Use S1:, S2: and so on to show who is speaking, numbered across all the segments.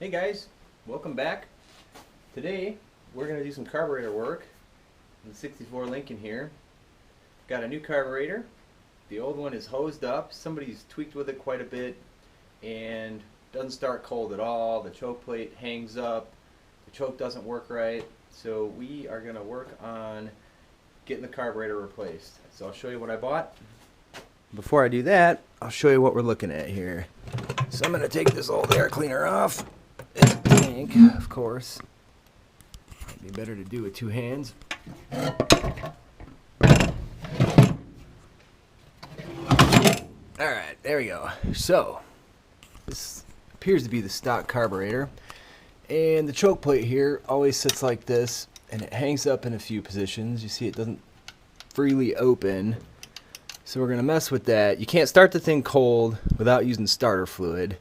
S1: Hey guys, welcome back. Today we're going to do some carburetor work in the 64 Lincoln here. Got a new carburetor. The old one is hosed up. Somebody's tweaked with it quite a bit and doesn't start cold at all. The choke plate hangs up. The choke doesn't work right. So we are going to work on getting the carburetor replaced. So I'll show you what I bought. Before I do that, I'll show you what we're looking at here. So I'm going to take this old air cleaner off. It's a tank, of course. Might be better to do with two hands. Alright, there we go. So, this appears to be the stock carburetor. And the choke plate here always sits like this, and it hangs up in a few positions. You see it doesn't freely open. So we're going to mess with that. You can't start the thing cold without using starter fluid.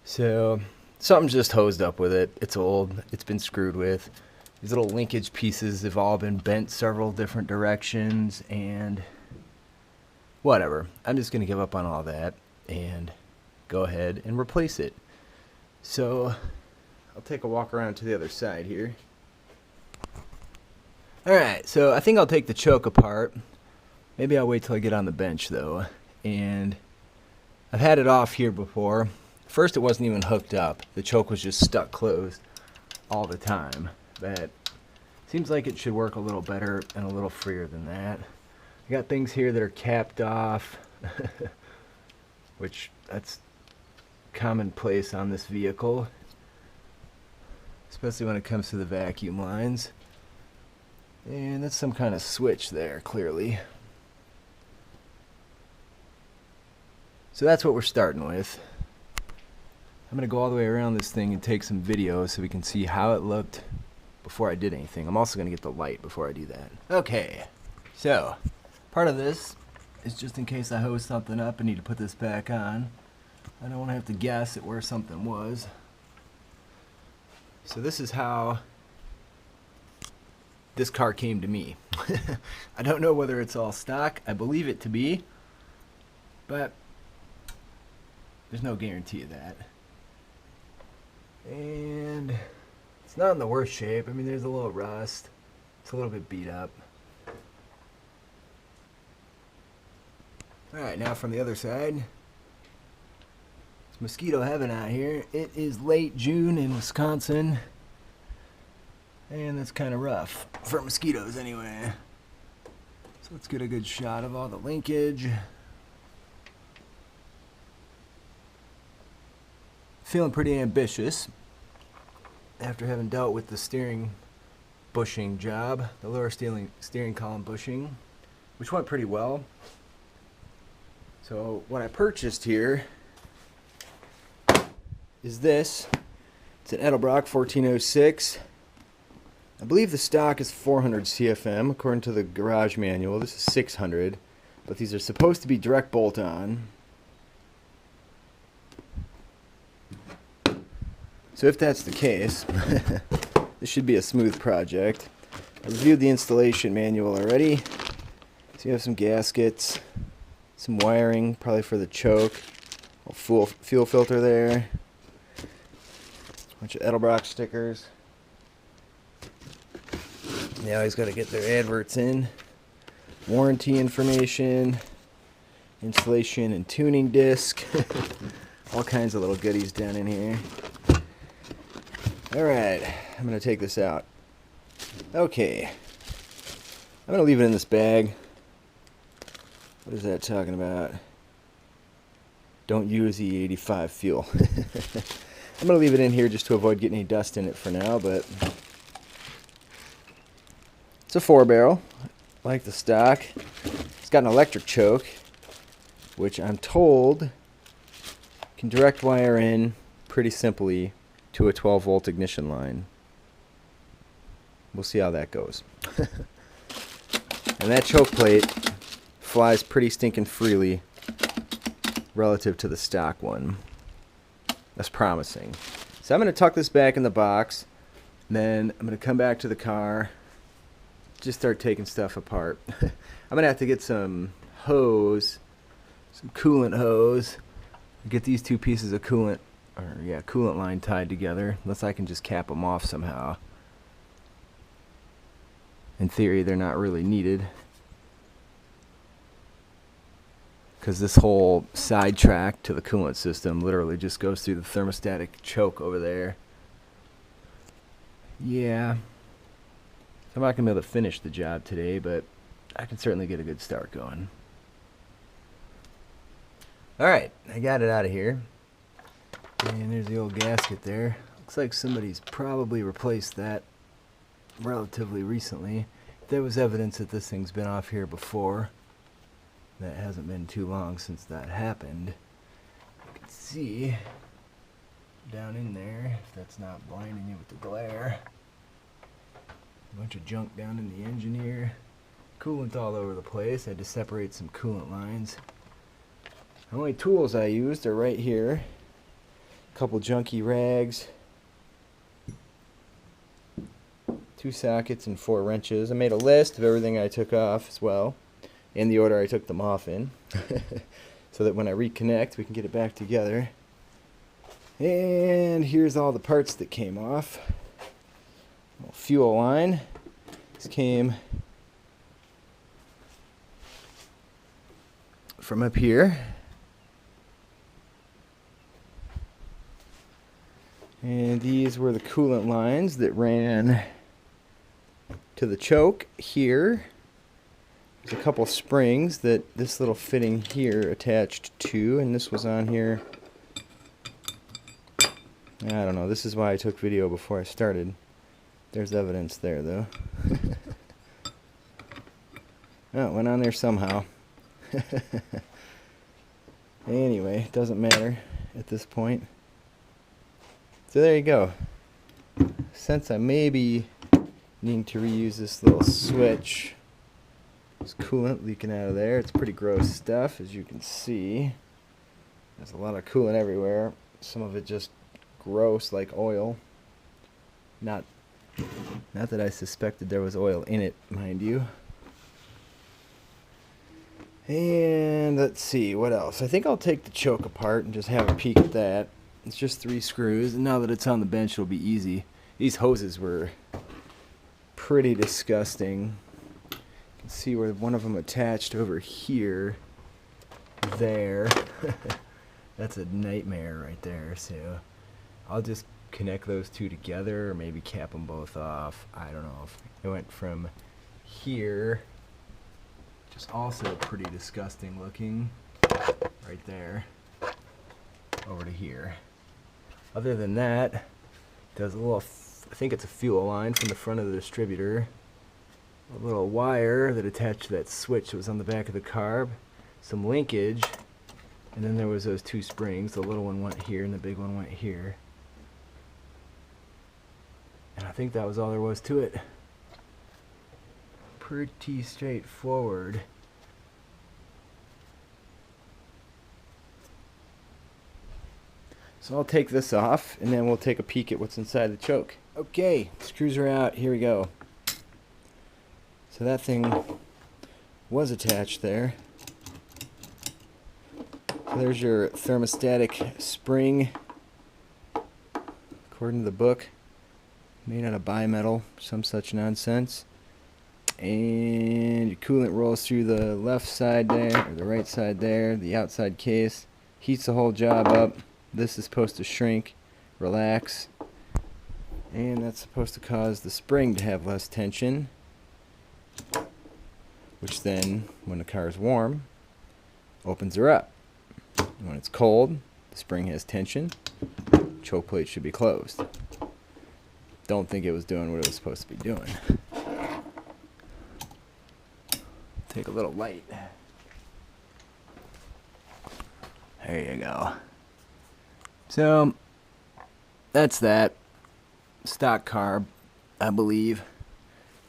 S1: So something's just hosed up with it. It's old. It's been screwed with. These little linkage pieces have all been bent several different directions and whatever. I'm just going to give up on all that and go ahead and replace it. So I'll take a walk around to the other side here. Alright, so I think I'll take the choke apart. Maybe I'll wait till I get on the bench though. And I've had it off here before. First it wasn't even hooked up. The choke was just stuck closed all the time. But seems like it should work a little better and a little freer than that. I got things here that are capped off, which that's commonplace on this vehicle, especially when it comes to the vacuum lines. And that's some kind of switch there, clearly. So that's what we're starting with. I'm going to go all the way around this thing and take some video so we can see how it looked before I did anything. I'm also going to get the light before I do that. Okay, so part of this is just in case I hose something up and need to put this back on. I don't want to have to guess at where something was. So this is how this car came to me. I don't know whether it's all stock. I believe it to be, but there's no guarantee of that. And it's not in the worst shape. I mean, there's a little rust. It's a little bit beat up. Alright, now from the other side. It's mosquito heaven out here. It is late June in Wisconsin. And that's kind of rough. For mosquitoes, anyway. So let's get a good shot of all the linkage. Feeling pretty ambitious after having dealt with the steering bushing job, the lower steering column bushing, which went pretty well. So what I purchased here is this. It's an Edelbrock 1406. I believe the stock is 400 CFM according to the garage manual. This is 600, but these are supposed to be direct bolt-on. So if that's the case, this should be a smooth project. I reviewed the installation manual already. So you have some gaskets, some wiring, probably for the choke, a full fuel filter there, a bunch of Edelbrock stickers. Now he's got to get their adverts in, warranty information, installation and tuning disc, all kinds of little goodies down in here. Alright, I'm going to take this out. Okay, I'm going to leave it in this bag. What is that talking about? Don't use E85 fuel. I'm going to leave it in here just to avoid getting any dust in it for now, but it's a 4-barrel, like the stock. It's got an electric choke, which I'm told can direct wire in pretty simply to a 12-volt ignition line. We'll see how that goes. And that choke plate flies pretty stinking freely relative to the stock one. That's promising. So I'm going to tuck this back in the box, and then I'm going to come back to the car, just start taking stuff apart. I'm going to have to get some hose, some coolant hose, get these two pieces of coolant or yeah, coolant line tied together, unless I can just cap them off somehow. In theory, they're not really needed, because this whole side track to the coolant system literally just goes through the thermostatic choke over there. Yeah, I'm not going to be able to finish the job today, but I can certainly get a good start going. Alright, I got it out of here. And there's the old gasket there. Looks like somebody's probably replaced that relatively recently. There was evidence that this thing's been off here before. That hasn't been too long since that happened. You can see down in there, if that's not blinding you with the glare, a bunch of junk down in the engine here. Coolant all over the place. I had to separate some coolant lines. The only tools I used are right here. A couple junky rags, 2 sockets and 4 wrenches. I made a list of everything I took off as well, in the order I took them off in, so that when I reconnect we can get it back together. And here's all the parts that came off. Fuel line. This came from up here. And these were the coolant lines that ran to the choke here. There's a couple springs that this little fitting here attached to, and this was on here. I don't know, this is why I took video before I started. There's evidence there though. Oh, it went on there somehow. Anyway, it doesn't matter at this point. So there you go. Since I may be needing to reuse this little switch, there's coolant leaking out of there. It's pretty gross stuff, as you can see. There's a lot of coolant everywhere. Some of it just gross, like oil. Not that I suspected there was oil in it, mind you. And let's see, what else? I think I'll take the choke apart and just have a peek at that. It's just 3 screws, and now that it's on the bench, it'll be easy. These hoses were pretty disgusting. You can see where one of them attached over here. There. That's a nightmare right there, so I'll just connect those 2 together, or maybe cap them both off. I don't know. It went from here, just also pretty disgusting looking, right there, over to here. Other than that, there's a little, I think it's a fuel line from the front of the distributor, a little wire that attached to that switch that was on the back of the carb, some linkage, and then there was those 2 springs. The little one went here and the big one went here. And I think that was all there was to it. Pretty straightforward. So I'll take this off, and then we'll take a peek at what's inside the choke. Okay, screws are out. Here we go. So that thing was attached there. So there's your thermostatic spring, according to the book. Made out of bimetal, some such nonsense. And your coolant rolls through the left side there, or the right side there, the outside case. Heats the whole job up. This is supposed to shrink, relax, and that's supposed to cause the spring to have less tension, which then, when the car is warm, opens her up. And when it's cold, the spring has tension, choke plate should be closed. Don't think it was doing what it was supposed to be doing. Take a little light. There you go. So, that's that. Stock carb, I believe.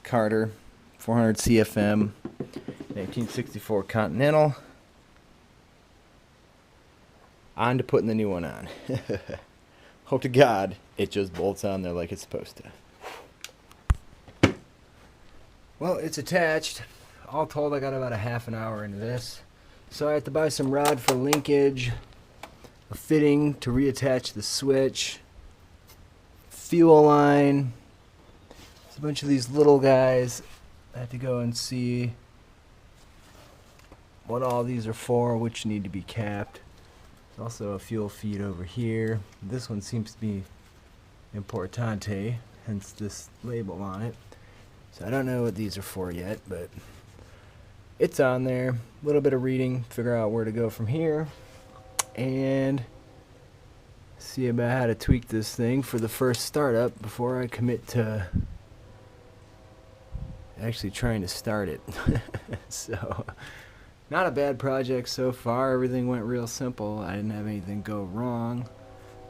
S1: Carter, 400 CFM, 1964 Continental. On to putting the new one on. Hope to God it just bolts on there like it's supposed to. Well, it's attached. All told, I got about a half an hour into this. So I have to buy some rod for linkage, a fitting to reattach the switch, fuel line. There's a bunch of these little guys. I have to go and see what all these are for, which need to be capped. There's also a fuel feed over here. This one seems to be Importante, hence this label on it. So I don't know what these are for yet, but it's on there. A little bit of reading, figure out where to go from here, and see about how to tweak this thing for the first startup before I commit to actually trying to start it. So, not a bad project so far. Everything went real simple. I didn't have anything go wrong.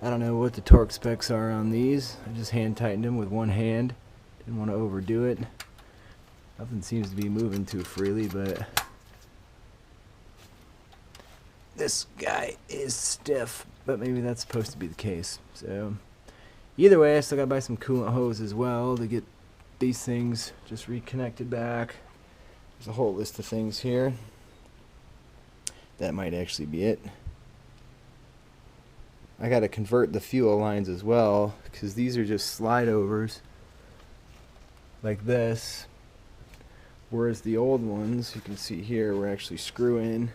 S1: I don't know what the torque specs are on these. I just hand tightened them with one hand. Didn't want to overdo it. Nothing seems to be moving too freely, but this guy is stiff, but maybe that's supposed to be the case. So either way, I still gotta buy some coolant hose as well to get these things just reconnected back. There's a whole list of things here. That might actually be it. I gotta convert the fuel lines as well, because these are just slide overs like this, whereas the old ones, you can see here, we're actually screw in.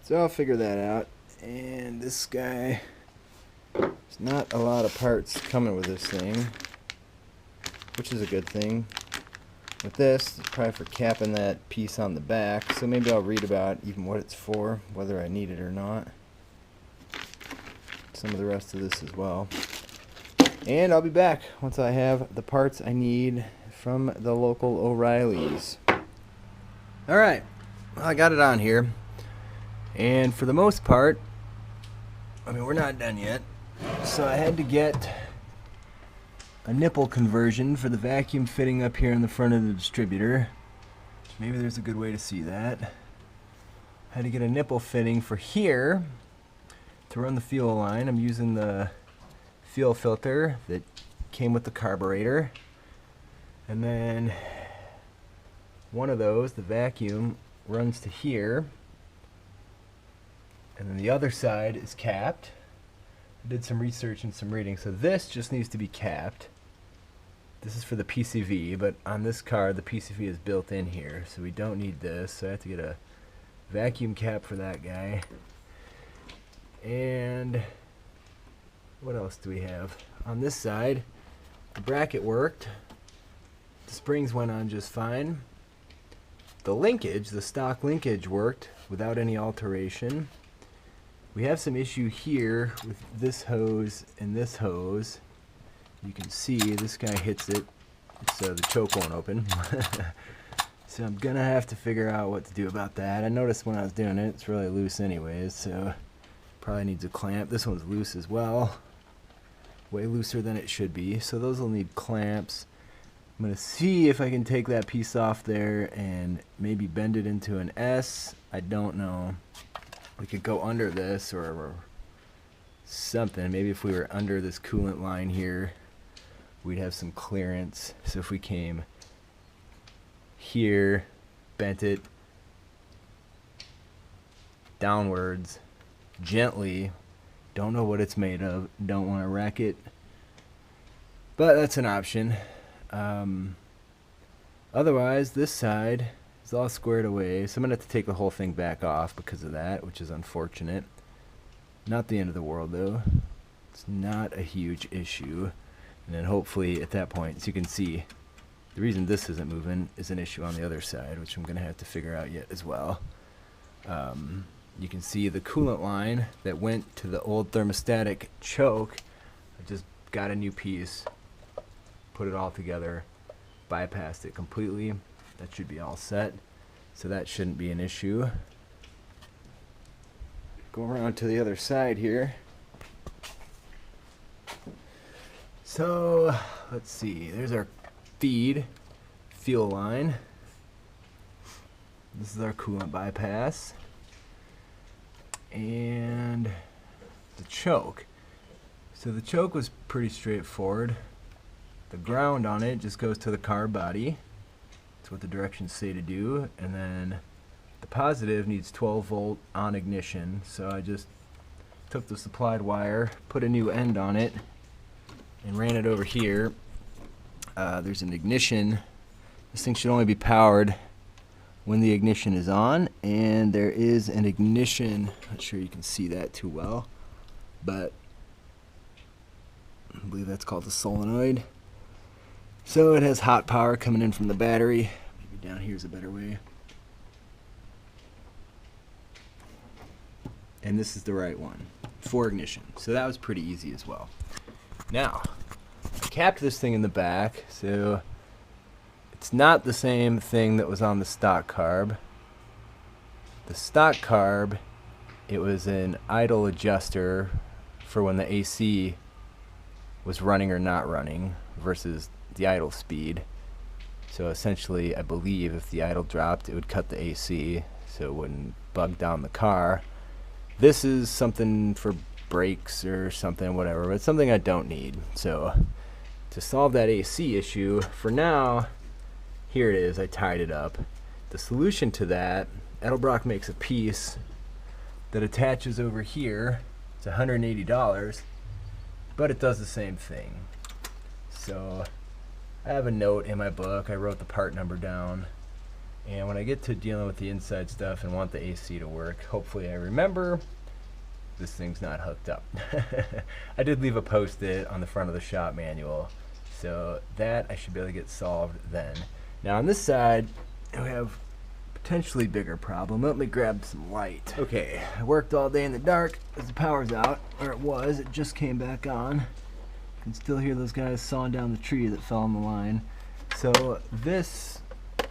S1: So I'll figure that out. And this guy, there's not a lot of parts coming with this thing, which is a good thing. With this, it's probably for capping that piece on the back, so maybe I'll read about even what it's for, whether I need it or not. Some of the rest of this as well. And I'll be back once I have the parts I need from the local O'Reilly's. Alright, well, I got it on here. And for the most part, I mean, we're not done yet. So I had to get a nipple conversion for the vacuum fitting up here in the front of the distributor. Maybe there's a good way to see that. I had to get a nipple fitting for here to run the fuel line. I'm using the fuel filter that came with the carburetor. And then one of those, the vacuum, runs to here. And then the other side is capped. I did some research and some reading. So this just needs to be capped. This is for the PCV, but on this car the PCV is built in here, so we don't need this. So I have to get a vacuum cap for that guy. And what else do we have? On this side, the bracket worked. The springs went on just fine. The linkage, the stock linkage, worked without any alteration. We have some issue here with this hose and this hose. You can see this guy hits it, so the choke won't open. So I'm gonna have to figure out what to do about that. I noticed when I was doing it, it's really loose anyways, so probably needs a clamp. This one's loose as well, way looser than it should be, so those will need clamps. I'm gonna see if I can take that piece off there and maybe bend it into an S. I don't know. We could go under this or something. Maybe if we were under this coolant line here, we'd have some clearance. So if we came here, bent it downwards gently, don't know what it's made of, don't want to wreck it, but that's an option. Otherwise, this side is all squared away, so I'm gonna have to take the whole thing back off because of that, which is unfortunate. Not the end of the world though. It's not a huge issue. And then hopefully at that point, as you can see, the reason this isn't moving is an issue on the other side, which I'm gonna have to figure out yet as well. You can see the coolant line that went to the old thermostatic choke. I just got a new piece, put it all together, bypassed it completely. That should be all set, so that shouldn't be an issue. Go around to the other side here. So let's see, there's our feed fuel line. This is our coolant bypass. And the choke. So the choke was pretty straightforward. The ground on it just goes to the carb body. That's what the directions say to do. And then the positive needs 12 volt on ignition. So I just took the supplied wire, put a new end on it, and ran it over here. There's an ignition. This thing should only be powered when the ignition is on, and there is an ignition. Not sure you can see that too well, but I believe that's called the solenoid. So it has hot power coming in from the battery. Maybe down here's a better way. And this is the right one for ignition. So that was pretty easy as well. Now, I capped this thing in the back, so it's not the same thing that was on the stock carb. The stock carb, it was an idle adjuster for when the AC was running or not running versus the idle speed. So essentially, I believe if the idle dropped, it would cut the AC so it wouldn't bug down the car. This is something for brakes or something, whatever, but it's something I don't need. So to solve that AC issue, for now, here it is, I tied it up. The solution to that, Edelbrock makes a piece that attaches over here. It's $180, but it does the same thing. So I have a note in my book. I wrote the part number down. And when I get to dealing with the inside stuff and want the AC to work, hopefully I remember this thing's not hooked up. I did leave a post-it on the front of the shop manual, so that I should be able to get solved then. Now on this side, we have potentially bigger problem. Let me grab some light. Okay, I worked all day in the dark as the power's out, or it was. It just came back on. You can still hear those guys sawing down the tree that fell on the line. So this,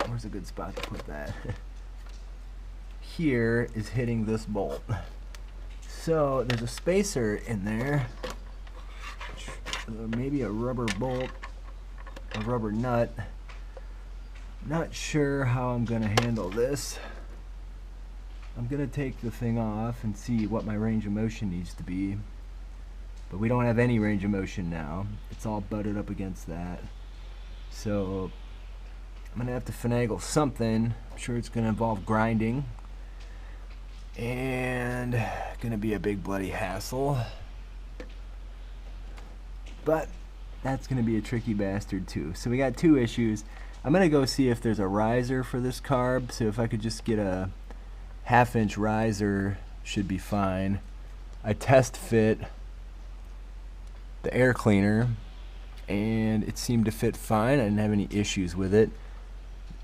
S1: where's a good spot to put that? Here is hitting this bolt. So there's a spacer in there, maybe a rubber bolt, a rubber nut. Not sure how I'm going to handle this. I'm going to take the thing off and see what my range of motion needs to be. But we don't have any range of motion now. It's all butted up against that. So I'm going to have to finagle something. I'm sure it's going to involve grinding. And going to be a big bloody hassle. But that's going to be a tricky bastard too. So we got two issues. I'm going to go see if there's a riser for this carb. So if I could just get a 1/2 inch riser, should be fine. I test fit the air cleaner and it seemed to fit fine. I didn't have any issues with it.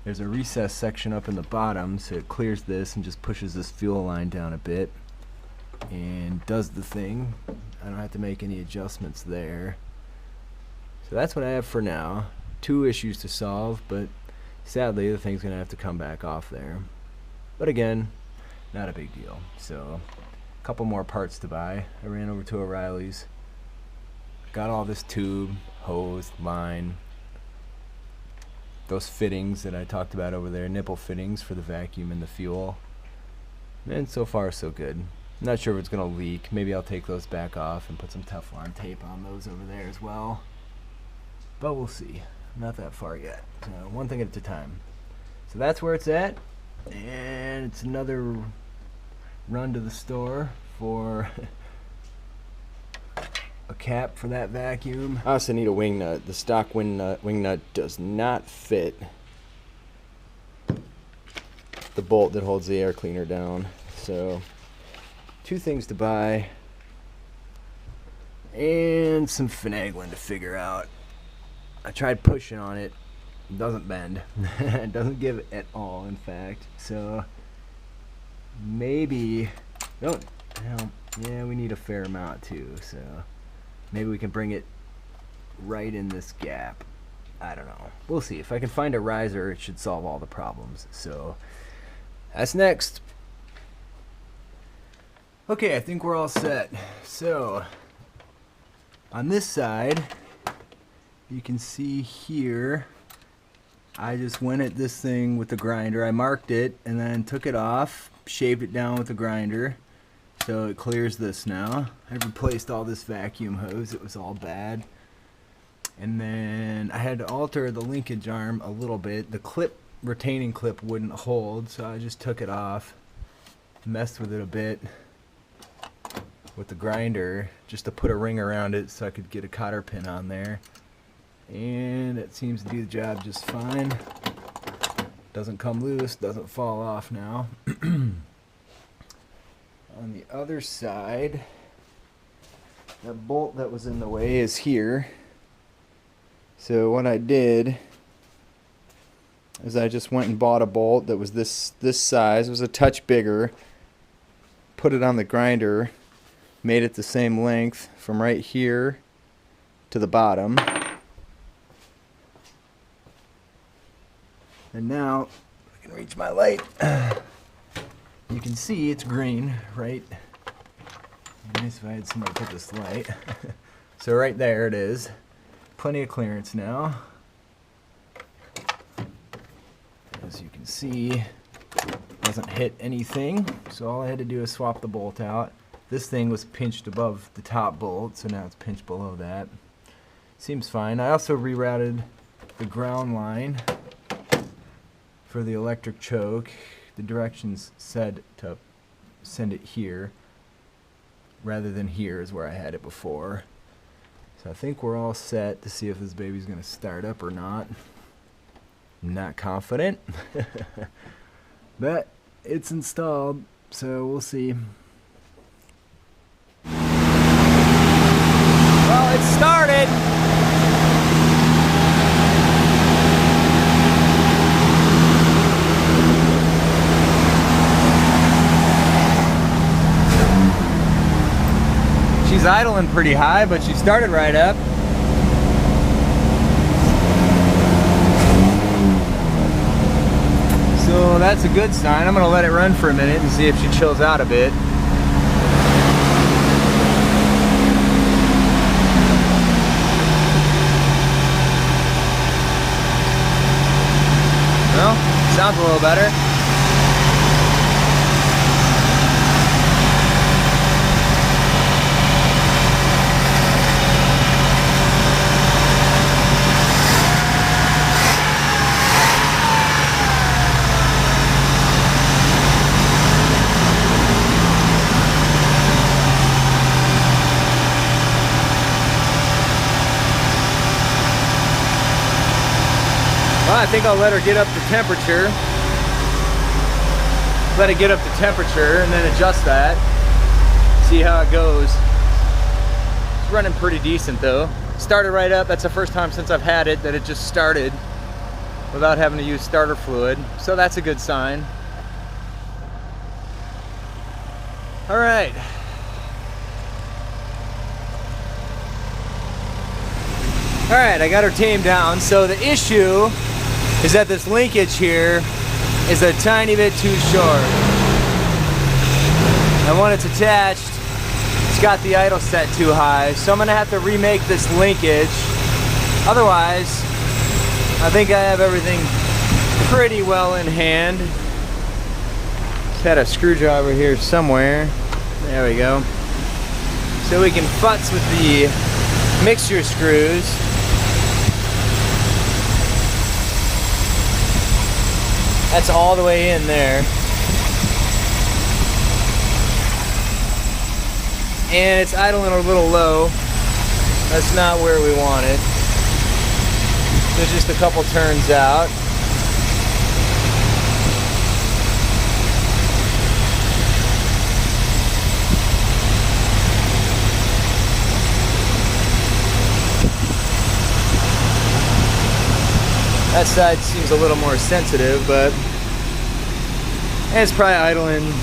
S1: There's a recess section up in the bottom, so it clears this and just pushes this fuel line down a bit and does the thing. I don't have to make any adjustments there. So that's what I have for now. Two issues to solve, but sadly the thing's gonna have to come back off there. But again, not a big deal. So a couple more parts to buy. I ran over to O'Reilly's, got all this tube, hose, line, those fittings that I talked about over there, nipple fittings for the vacuum and the fuel. And so far so good. I'm not sure if it's gonna leak. Maybe I'll take those back off and put some Teflon tape on those over there as well. But we'll see. Not that far yet. So one thing at a time. So that's where it's at. And it's another run to the store for a cap for that vacuum. I also need a wing nut. The stock wing nut does not fit the bolt that holds the air cleaner down. So two things to buy and some finagling to figure out. I tried pushing on it. It doesn't bend. It doesn't give at all, in fact. So maybe, yeah, we need a fair amount too. So maybe we can bring it right in this gap. I don't know. We'll see. If I can find a riser, it should solve all the problems. So that's next. Okay, I think we're all set. So on this side, you can see here, I just went at this thing with the grinder. I marked it and then took it off, shaved it down with the grinder. So it clears this now. I replaced all this vacuum hose. It was all bad. And then I had to alter the linkage arm a little bit. The clip, retaining clip, wouldn't hold, so I just took it off, messed with it a bit, with the grinder just to put a ring around it so I could get a cotter pin on there. And it seems to do the job just fine. Doesn't come loose, doesn't fall off now. On the other side, the bolt that was in the way is here. So what I did is I just went and bought a bolt that was this size. It was a touch bigger. Put it on the grinder, made it the same length from right here to the bottom. And now I can reach my light. You can see it's green, right? Nice if I had somebody put this light. So right there it is. Plenty of clearance now. As you can see, doesn't hit anything. So all I had to do is swap the bolt out. This thing was pinched above the top bolt, so now it's pinched below that. Seems fine. I also rerouted the ground line for the electric choke. The directions said to send it here rather than here is where I had it before. So I think we're all set to see if this baby's going to start up or not. I'm not confident, but it's installed, so we'll see. Well, it started. She's idling pretty high, but she started right up. So that's a good sign. I'm gonna let it run for a minute and see if she chills out a bit. Well, sounds a little better. Well, I think I'll let her get up to temperature. Let it get up to temperature and then adjust that. See how it goes. It's running pretty decent though. Started right up. That's the first time since I've had it that it just started without having to use starter fluid. So that's a good sign. All right. All right, I got her tamed down. So the issue is that this linkage here is a tiny bit too short. And when it's attached, it's got the idle set too high. So I'm gonna have to remake this linkage. Otherwise, I think I have everything pretty well in hand. Just had a screwdriver here somewhere. There we go. So we can futz with the mixture screws. That's all the way in there. And it's idling a little low. That's not where we want it. There's just a couple turns out. That side seems a little more sensitive, but it's probably idling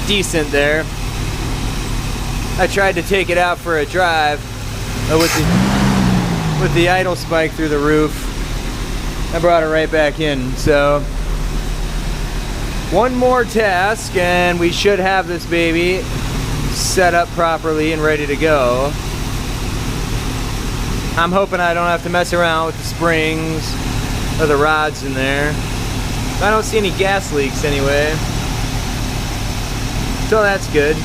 S1: decent there. I tried to take it out for a drive with the idle spike through the roof. I brought it right back in. So one more task and we should have this baby set up properly and ready to go. I'm hoping I don't have to mess around with the springs or the rods in there. I don't see any gas leaks anyway, so that's good.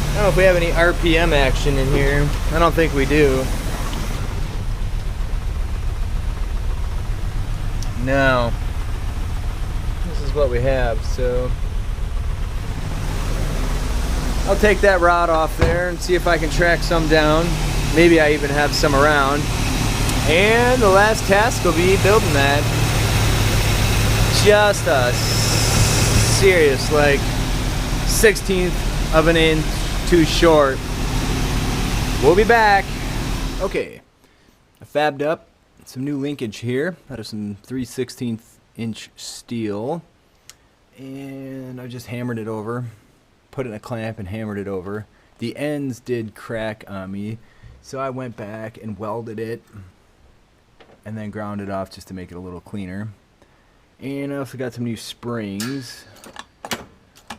S1: I don't know if we have any RPM action in here. I don't think we do. No. This is what we have, so
S2: I'll take that rod off there and see if I can track some down. Maybe I even have some around. And the last task will be building that. Just a serious, like 1/16 of an inch too short. We'll be back.
S1: Okay, I fabbed up some new linkage here out of some 3/16 inch steel, and I just hammered it over, put it in a clamp and hammered it over. The ends did crack on me, so I went back and welded it and then ground it off just to make it a little cleaner. And I also got some new springs.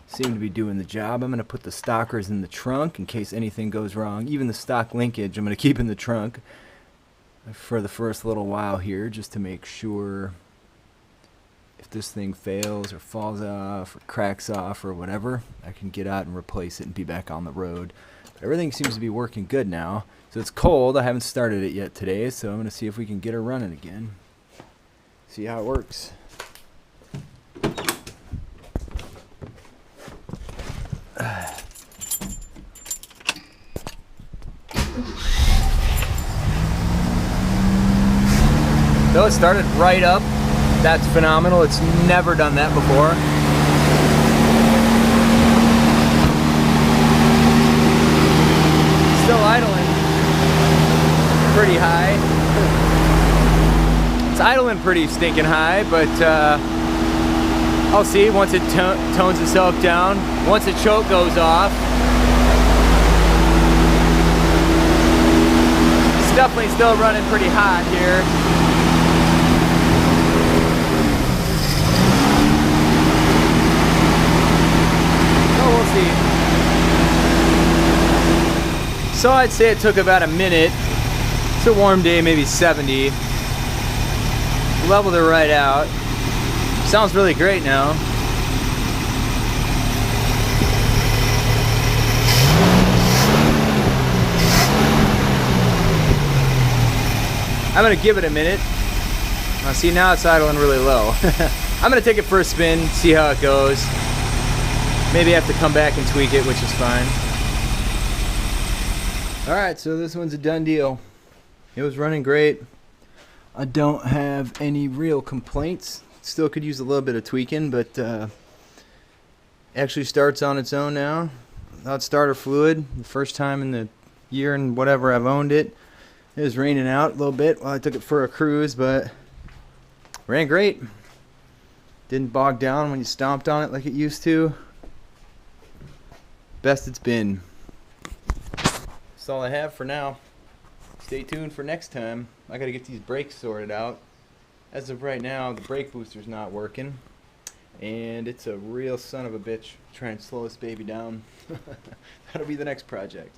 S1: Seem to be doing the job. I'm going to put the stockers in the trunk in case anything goes wrong. Even the stock linkage I'm going to keep in the trunk for the first little while here, just to make sure if this thing fails or falls off or cracks off or whatever, I can get out and replace it and be back on the road. But everything seems to be working good now. So it's cold. I haven't started it yet today, so I'm going to see if we can get her running again. See how it works.
S2: So it started right up. That's phenomenal. It's never done that before. Still idling pretty high. It's idling pretty stinking high, but I'll see once it tones itself down. Once the choke goes off, it's definitely still running pretty hot here. So I'd say it took about a minute. It's a warm day, maybe 70. Leveled it right out. Sounds really great now. I'm gonna give it a minute. See, now it's idling really low. I'm gonna take it for a spin, see how it goes. Maybe I have to come back and tweak it, which is fine. Alright, so this one's a done deal. It was running great. I don't have any real complaints. Still could use a little bit of tweaking, but actually starts on its own now. Without starter fluid. The first time in the year and whatever I've owned it. It was raining out a little bit while I took it for a cruise, but ran great. Didn't bog down when you stomped on it like it used to. Best it's been. That's all I have for now. Stay tuned for next time. I gotta get these brakes sorted out. As of right now, the brake booster's not working. And it's a real son of a bitch trying to slow this baby down. That'll be the next project.